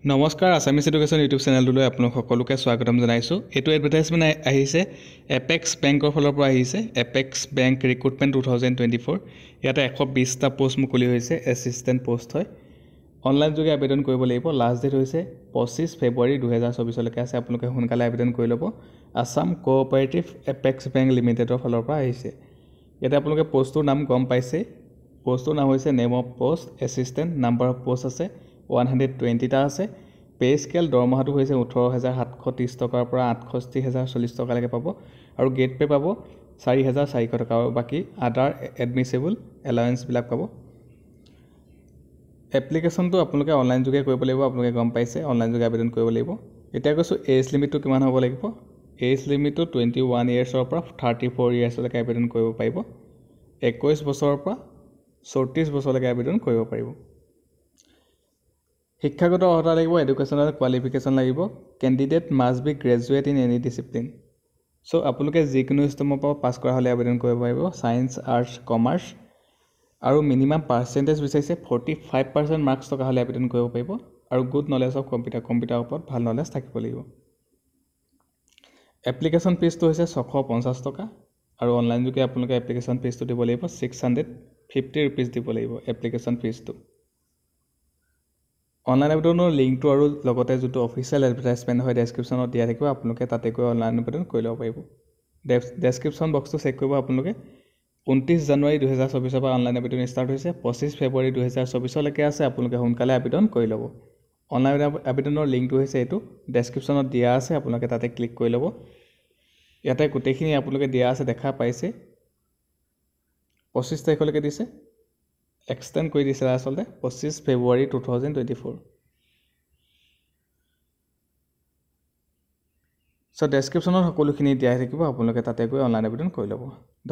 নমস্কাৰ Assamese education YouTube চেনেলটোলৈ আপোনাক সকলোকে স্বাগতম জনাইছোঁ। এইটো এডভাৰটাইজমেণ্ট আহিছে এপেক্স বেংকৰ ফালৰ পৰা আহিছে। এপেক্স বেংক ৰিক্ৰুটমেণ্ট 2024 ইয়াতে 120টা পোষ্ট মুকলি হৈছে। এছিষ্টেণ্ট পোষ্ট হয়। অনলাইন যোগে আবেদন কৰিব লাগিব। লাষ্ট ডেট হৈছে 25 ফেব্ৰুৱাৰী 2024লৈকে আছে। আপোনালোকে সোনকালে আবেদন কৰি ল'ব। আসাম কোঅপাৰেটিভ এপেক্স বেংক লিমিটেডৰ ফালৰ পৰা আহিছে। ইয়াতে আপোনালোকে পোষ্টটোৰ নাম গম পাইছে। পোষ্টটোৰ নাম হৈছে name of post assistant. Number of post আছে 120টা আছে। পে স্কেল দৰমহাটো হৈছে 18,730 টকাৰ পৰা 68,040 টকালৈকে পাব আৰু গেট পে পাব 4,400 টকা আৰু বাকী আদাৰ এডমিছেবল এলাউৱেন্সবিলাক পাব। এপ্লিকেশ্যনটো আপোনালোকে অনলাইন যোগে কৰিব লাগিব। আপোনালোকে গম পাইছে অনলাইন যোগে আবেদন কৰিব লাগিব। এতিয়া কৈছোঁ এজ লিমিটটো কিমান হ'ব লাগিব। এজ লিমিটটো 21 ইয়েৰ্ছৰ পৰা 34 ইয়েৰ্ছলৈকে আবেদন কৰিব পাৰিব। 21 বছৰৰ পৰা 34 বছৰলৈকে আবেদন কৰিব পাৰিব। শিক্ষাগত অৰ্হতা লাগিব। এডুকেশ্যনেল কোৱালিফিকেশ্যন লাগিব। Candidate must be graduate in any discipline. So' আপোনালোকে যিকোনো ষ্ট্ৰীমৰ পৰা পাছ কৰা হ'লে আবেদন কৰিব পাৰিব। ছায়েন্স, আৰ্টছ, কমাৰ্চ আৰু মিনিমাম পাৰ্চেণ্টেজ বিচাৰিছে 45% মাৰ্কছ থকা হ'লে আবেদন কৰিব পাৰিব আৰু গুড নলেজ অফ কম্পিউটাৰৰ ওপৰত ভাল নলেজ থাকিব লাগিব। এপ্লিকেশ্যন ফিজটো হৈছে 650 টকা আৰু অনলাইন যোগে আপোনালোকে এপ্লিকেশ্যন ফিজটো দিব লাগিব 650 ৰুপিজ দিব লাগিব এপ্লিকেশ্যন ফিজটো। অনলাইন আবেদনৰ লিংকটো আৰু লগতে যোনটো অফিচিয়েল এডভাৰটাইজমেণ্ট হয় ডেছক্ৰিপশ্যনত দিয়া থাকিব। আপোনালোকে তাতে গৈ অনলাইন আবেদন কৰি ল'ব পাৰিব। ডেছক্ৰিপশ্যন বক্সটো চেক কৰিব আপোনালোকে। 29 জানুৱাৰী 2024 পৰা অনলাইন আবেদন ষ্টাৰ্ট হৈছে। 25 ফেব্ৰুৱাৰী 2024লৈকে আছে। আপোনালোকে সোনকালে আবেদন কৰি ল'ব। অনলাইন আবেদনৰ লিংকটো হৈছে এইটো ডেছক্ৰিপশ্যনত দিয়া আছে। আপোনালোকে তাতে ক্লিক কৰি ল'ব। ইয়াতে গোটেইখিনি আপোনালোকে দিয়া আছে দেখা পাইছে। 25 তাৰিখলৈকে দিছে। এক্সটেণ্ড কৰি দিছে আচলতে 25 ফেব্ৰুৱাৰী 2024। চ' ডেছক্ৰিপশ্যনত সকলোখিনি দিয়াই থাকিব। আপোনালোকে তাতে গৈ অনলাইন আবেদন কৰি ল'ব।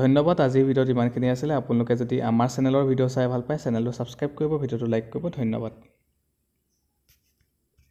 ধন্যবাদ। আজিৰ ভিডিঅ'ত ইমানখিনি আছিলে। আপোনালোকে যদি আমাৰ চেনেলৰ ভিডিঅ' চাই ভাল পায় চেনেলটো ছাবস্ক্ৰাইব কৰিব, ভিডিঅ'টো লাইক কৰিব। ধন্যবাদ।